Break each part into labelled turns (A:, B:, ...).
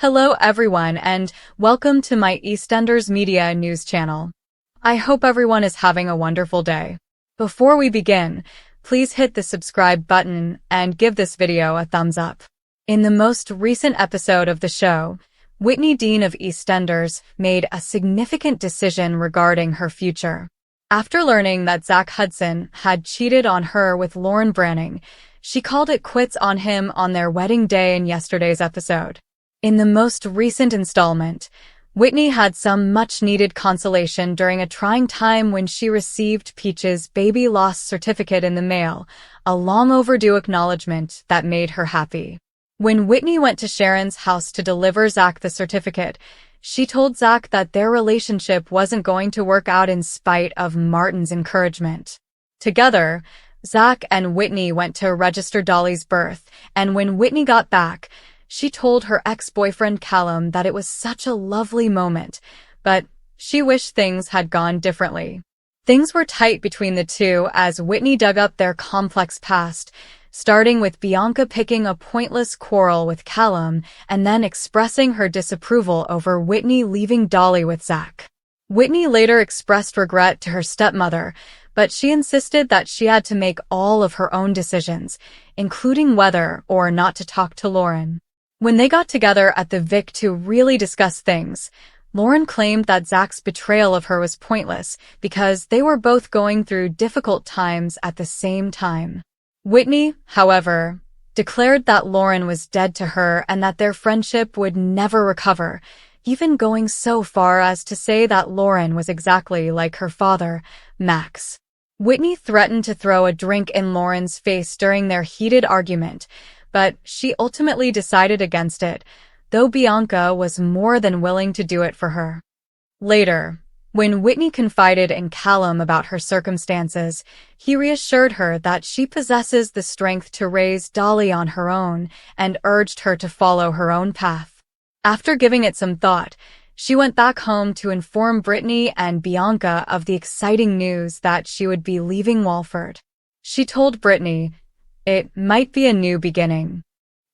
A: Hello everyone and welcome to my EastEnders Media News channel. I hope everyone is having a wonderful day. Before we begin, please hit the subscribe button and give this video a thumbs up. In the most recent episode of the show, Whitney Dean of EastEnders made a significant decision regarding her future. After learning that Zack had cheated on her with Lauren Branning, she called it quits on him on their wedding day in yesterday's episode. In the most recent installment, Whitney had some much-needed consolation during a trying time when she received Peach's baby loss certificate in the mail, a long-overdue acknowledgement that made her happy. When Whitney went to Sharon's house to deliver Zack the certificate, she told Zack that their relationship wasn't going to work out in spite of Martin's encouragement. Together, Zack and Whitney went to register Dolly's birth, and when Whitney got back, she told her ex-boyfriend Callum that it was such a lovely moment, but she wished things had gone differently. Things were tight between the two as Whitney dug up their complex past, starting with Bianca picking a pointless quarrel with Callum and then expressing her disapproval over Whitney leaving Dolly with Zack. Whitney later expressed regret to her stepmother, but she insisted that she had to make all of her own decisions, including whether or not to talk to Lauren. When they got together at the Vic to really discuss things, Lauren claimed that Zack's betrayal of her was pointless because they were both going through difficult times at the same time. Whitney, however, declared that Lauren was dead to her and that their friendship would never recover, even going so far as to say that Lauren was exactly like her father, Max. Whitney threatened to throw a drink in Lauren's face during their heated argument, but she ultimately decided against it, though Bianca was more than willing to do it for her. Later, when Whitney confided in Callum about her circumstances, he reassured her that she possesses the strength to raise Dolly on her own and urged her to follow her own path. After giving it some thought, she went back home to inform Brittany and Bianca of the exciting news that she would be leaving Walford. She told Brittany, "It might be a new beginning.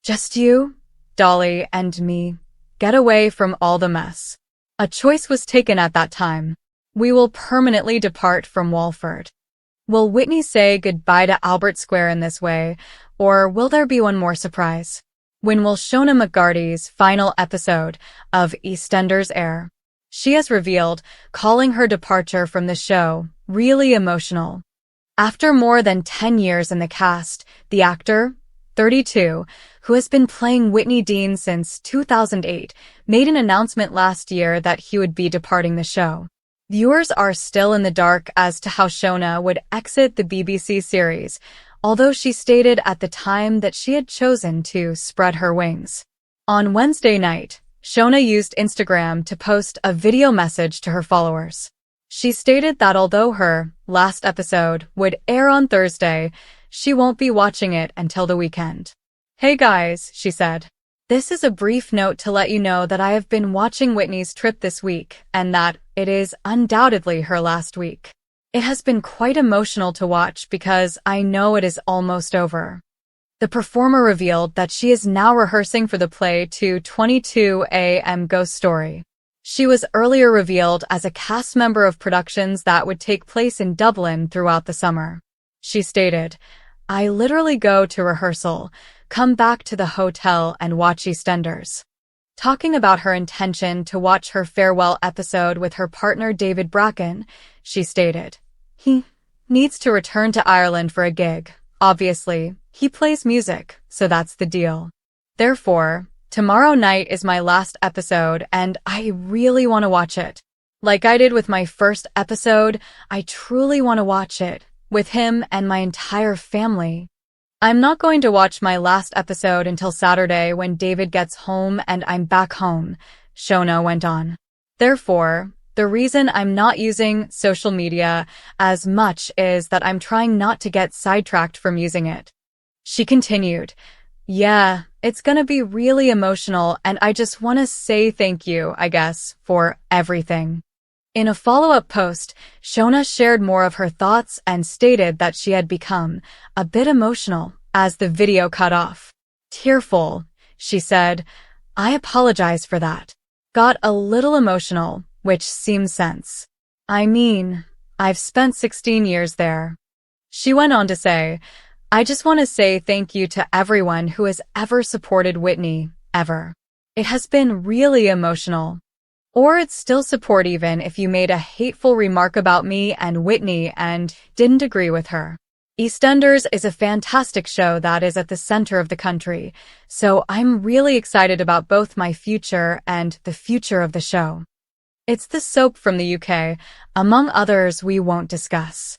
A: Just you, Dolly, and me. Get away from all the mess." A choice was taken at that time. We will permanently depart from Walford. Will Whitney say goodbye to Albert Square in this way, or will there be one more surprise? When will Shona McGarty's final episode of EastEnders air? She has revealed, calling her departure from the show really emotional. After more than 10 years in the cast, the actor, 32, who has been playing Whitney Dean since 2008, made an announcement last year that he would be departing the show. Viewers are still in the dark as to how Shona would exit the BBC series, although she stated at the time that she had chosen to spread her wings. On Wednesday night, Shona used Instagram to post a video message to her followers. She stated that although her last episode would air on Thursday, she won't be watching it until the weekend. "Hey guys," she said. "This is a brief note to let you know that I have been watching Whitney's trip this week and that it is undoubtedly her last week. It has been quite emotional to watch because I know it is almost over." The performer revealed that she is now rehearsing for the play to 22 AM Ghost Story. She was earlier revealed as a cast member of productions that would take place in Dublin throughout the summer. She stated, "I literally go to rehearsal, come back to the hotel and watch EastEnders." Talking about her intention to watch her farewell episode with her partner David Bracken, she stated, "He needs to return to Ireland for a gig. Obviously, he plays music, so that's the deal. Therefore, tomorrow night is my last episode and I really want to watch it. Like I did with my first episode, I truly want to watch it, with him and my entire family. I'm not going to watch my last episode until Saturday when David gets home and I'm back home," Shona went on. "Therefore, the reason I'm not using social media as much is that I'm trying not to get sidetracked from using it." She continued, "Yeah, it's gonna be really emotional and I just want to say thank you, I guess, for everything." In a follow-up post, Shona shared more of her thoughts and stated that she had become a bit emotional as the video cut off. Tearful, she said, I apologize for that. Got a little emotional, which seems sense. I mean, I've spent 16 years there. She went on to say, I just want to say thank you to everyone who has ever supported Whitney, ever. It has been really emotional. Or it's still support even if you made a hateful remark about me and Whitney and didn't agree with her. EastEnders is a fantastic show that is at the center of the country, so I'm really excited about both my future and the future of the show. It's the soap from the UK, among others we won't discuss.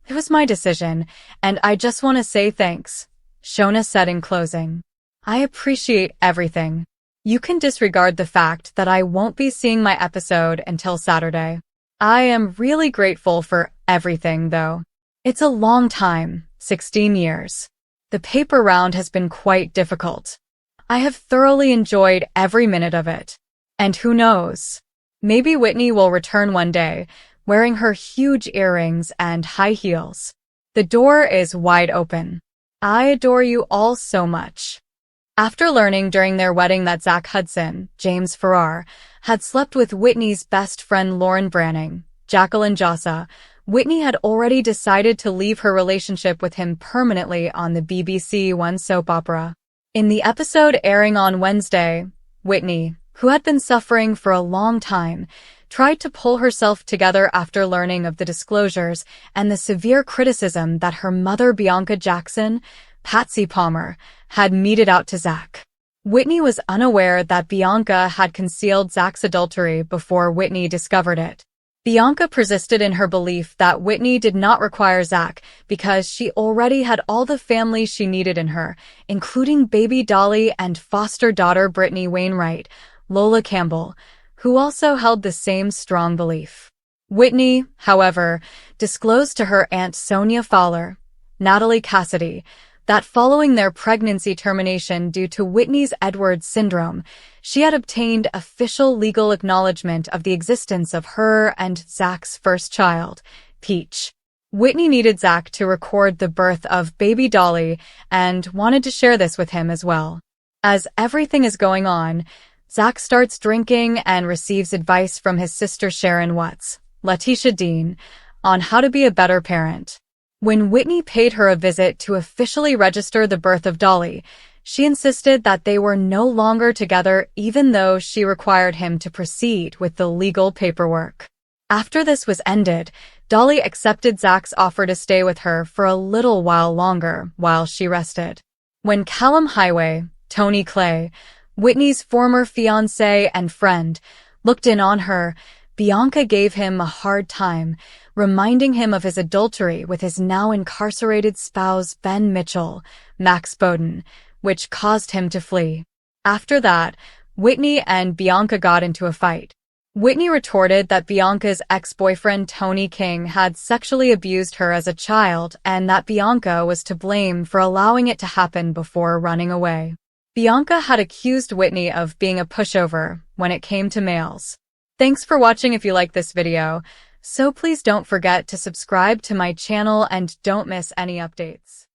A: It was my decision, and I just want to say thanks, Shona said in closing. I appreciate everything. You can disregard the fact that I won't be seeing my episode until Saturday. I am really grateful for everything, though. It's a long time, 16 years. The paper round has been quite difficult. I have thoroughly enjoyed every minute of it. And who knows? Maybe Whitney will return one day, wearing her huge earrings and high heels. The door is wide open. I adore you all so much. After learning during their wedding that Zack Hudson, James Farrar, had slept with Whitney's best friend Lauren Branning, Jacqueline Jossa, Whitney had already decided to leave her relationship with him permanently on the BBC One soap opera. In the episode airing on Wednesday, Whitney, who had been suffering for a long time, tried to pull herself together after learning of the disclosures and the severe criticism that her mother Bianca Jackson, Patsy Palmer, had meted out to Zack. Whitney was unaware that Bianca had concealed Zack's adultery before Whitney discovered it. Bianca persisted in her belief that Whitney did not require Zack because she already had all the family she needed in her, including baby Dolly and foster daughter Brittany Wainwright, Lola Campbell, who also held the same strong belief. Whitney, however, disclosed to her aunt Sonia Fowler, Natalie Cassidy, that following their pregnancy termination due to Whitney's Edwards syndrome, she had obtained official legal acknowledgement of the existence of her and Zack's first child, Peach. Whitney needed Zack to record the birth of baby Dolly and wanted to share this with him as well. As everything is going on, Zack starts drinking and receives advice from his sister Sharon Watts, Letitia Dean, on how to be a better parent. When Whitney paid her a visit to officially register the birth of Dolly, she insisted that they were no longer together even though she required him to proceed with the legal paperwork. After this was ended, Dolly accepted Zack's offer to stay with her for a little while longer while she rested. When Callum Highway, Tony Clay, Whitney's former fiancé and friend, looked in on her, Bianca gave him a hard time, reminding him of his adultery with his now incarcerated spouse Ben Mitchell, Max Bowden, which caused him to flee. After that, Whitney and Bianca got into a fight. Whitney retorted that Bianca's ex-boyfriend Tony King had sexually abused her as a child and that Bianca was to blame for allowing it to happen before running away. Bianca had accused Whitney of being a pushover when it came to males. Thanks for watching. If you like this video, so please don't forget to subscribe to my channel and don't miss any updates.